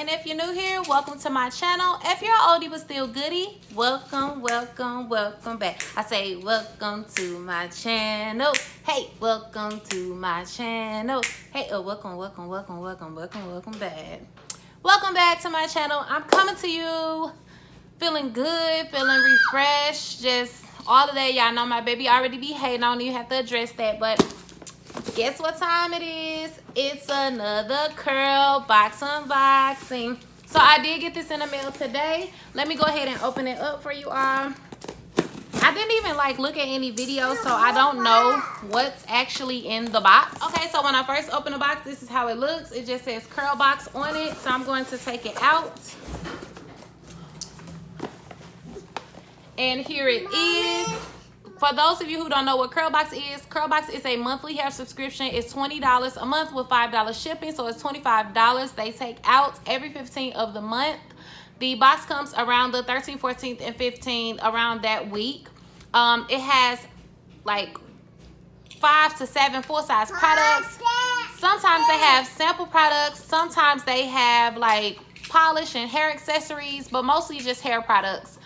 And if you're new here, welcome to my channel. If you're oldie but still goodie, welcome back. I say welcome to my channel. Hey, welcome to my channel. Hey, welcome back. Welcome back to my channel. I'm coming to you feeling good, feeling refreshed, just all of that. Y'all know my baby already be hating. I don't even have to address that, but guess what time it is? It's another Curlbox unboxing. So I did get this in the mail today. Let me go ahead and open it up for you all. I didn't even look at any videos, so I don't know what's actually in the box. Okay, so when I first open the box, this is how it looks. It just says Curlbox on it, so I'm going to take it out. And here it is. For those of you who don't know what Curlbox is a monthly hair subscription. It's $20 a month with $5 shipping, so it's $25 they take out every 15th of the month. The box comes around the 13th, 14th, and 15th, around that week. It has like 5 to 7 full-size products. Sometimes they have sample products. Sometimes they have like polish and hair accessories, but mostly just hair products.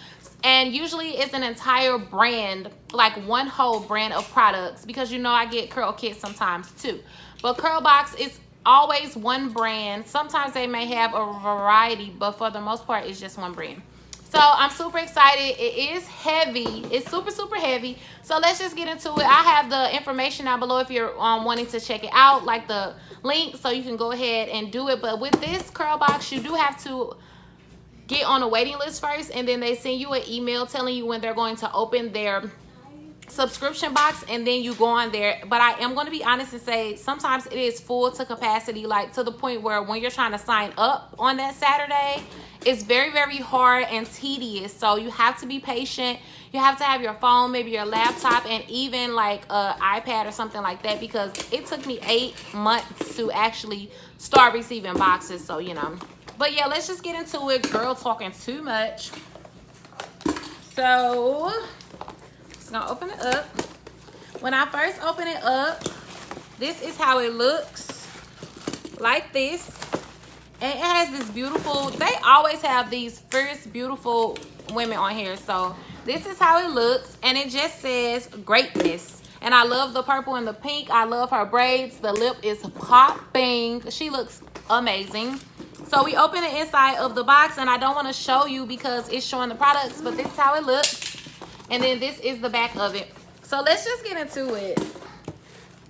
And usually it's an entire brand, like one whole brand of products, because you know I get curl kits sometimes too. But Curlbox is always one brand. Sometimes they may have a variety, but for the most part it's just one brand. So I'm super excited. It is heavy. It's super heavy. So let's just get into it. I have the information down below if you're wanting to check it out, like the link, so you can go ahead and do it. But with this Curlbox, you do have to get on a waiting list first, and then they send you an email telling you when they're going to open their subscription box, and then you go on there. But I am going to be honest and say sometimes it is full to capacity, like to the point where when you're trying to sign up on that Saturday, it's very hard and tedious. So you have to be patient. You have to have your phone, maybe your laptop, and even like an iPad or something like that, because it took me 8 months to actually start receiving boxes. So you know. But yeah, let's just get into it. Girl talking too much. So, just gonna open it up. When I first open it up, this is how it looks. Like this. And it has this beautiful, they always have these fierce, beautiful women on here. So, this is how it looks. And it just says greatness. And I love the purple and the pink. I love her braids. The lip is popping. She looks amazing. So we open the inside of the box, and I don't want to show you because it's showing the products, but this is how it looks. And then this is the back of it. So let's just get into it.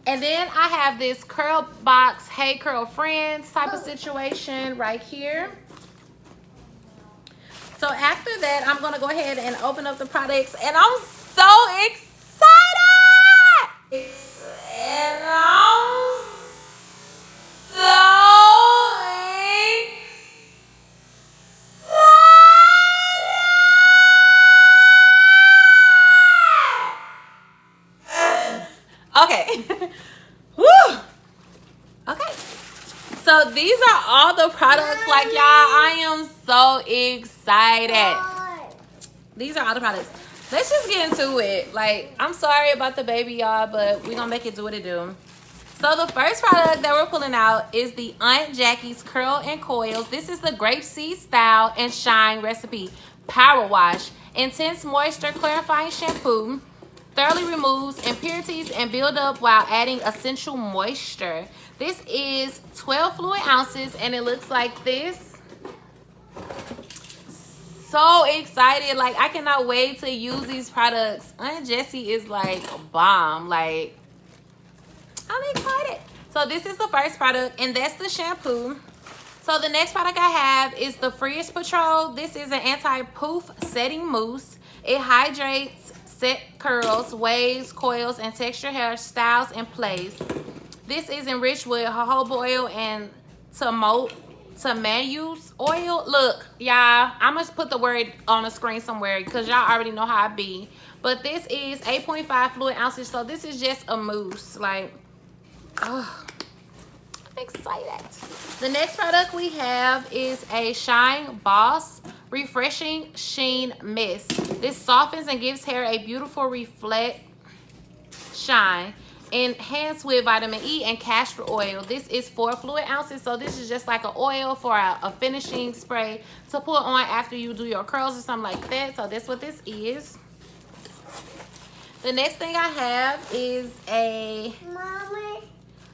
And then I have this Curlbox Hey Curl Friends type of situation right here. So after that, I'm going to go ahead and open up the products, and I'm so excited! And I'm so okay. Woo. Okay. So these are all the products. Like, y'all, I am so excited. These are all the products. Let's just get into it. Like, I'm sorry about the baby, y'all, but we're gonna make it do what it do. So the first product that we're pulling out is the Aunt Jackie's Curl and Coils. This is the Grapeseed Style and Shine Recipe Power Wash. Intense moisture clarifying shampoo. Thoroughly removes impurities and build up while adding essential moisture. This is 12 fluid ounces, and it looks like this. So excited. Like, I cannot wait to use these products. Aunt Jessie is like bomb. Like, I'm excited. So this is the first product, and that's the shampoo. So the next product I have is the Frizz Patrol. This is an anti-poof setting mousse. It hydrates, set curls, waves, coils, and texture hairstyles in place. This is enriched with jojoba oil and tamayus oil. Look, y'all, I'm going to put the word on the screen somewhere because y'all already know how I be. But this is 8.5 fluid ounces, so this is just a mousse. Like, oh, I'm excited. The next product we have is a Shine Boss Refreshing Sheen Mist. This softens and gives hair a beautiful reflect shine. enhanced with vitamin E and castor oil. This is 4 fluid ounces, so this is just like an oil for a finishing spray to put on after you do your curls or something like that. So that's what this is. The next thing I have is a Mommy.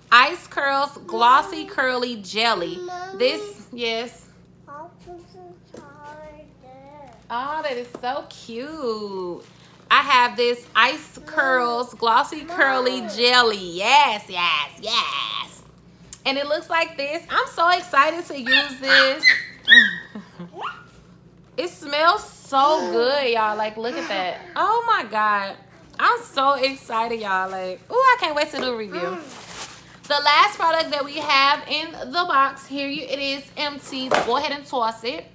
Ice Curls Glossy Mommy. Curly Jelly. Mommy. This, yes. I'll put this right there. Oh, that is so cute. I have this Ice Curls Glossy Curly Jelly. Yes, yes, yes. And it looks like this. I'm so excited to use this. It smells so good, y'all. Like, look at that. Oh my God. I'm so excited, y'all. Like, ooh, I can't wait to do a review. The last product that we have in the box, here it is empty. Go ahead and toss it.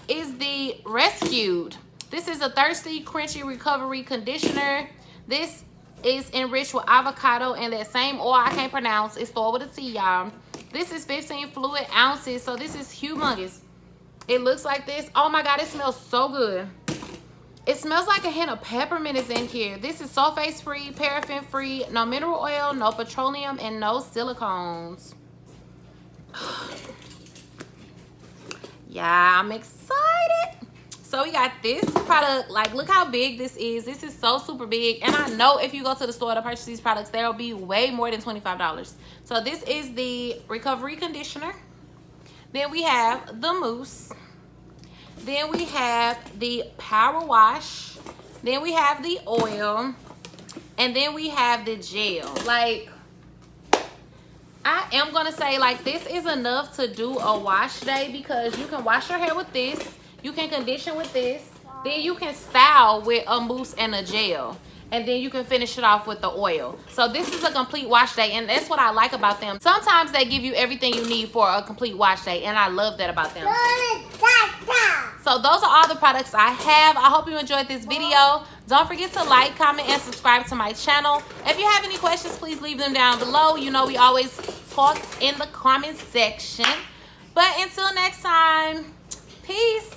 Is the Rescued. This is a Thirsty Crunchy Recovery Conditioner. This is enriched with avocado and that same oil I can't pronounce. It's the oil with a T, y'all. This is 15 fluid ounces, so this is humongous. It looks like this. Oh my God, it smells so good. It smells like a hint of peppermint is in here. This is sulfates free, paraffin free, no mineral oil, no petroleum, and no silicones. Yeah, I'm excited. So we got this product. Like, look how big this is. This is so super big. And I know if you go to the store to purchase these products, they'll be way more than $25. So this is the recovery conditioner. Then we have the mousse. Then we have the power wash. Then we have the oil. And then we have the gel. Like, I am going to say, like, this is enough to do a wash day because you can wash your hair with this. You can condition with this. Then you can style with a mousse and a gel. And then you can finish it off with the oil. So this is a complete wash day, and that's what I like about them. Sometimes they give you everything you need for a complete wash day, and I love that about them. So those are all the products I have. I hope you enjoyed this video. Don't forget to like, comment, and subscribe to my channel. If you have any questions, please leave them down below. You know we always talk in the comment section. But until next time, peace.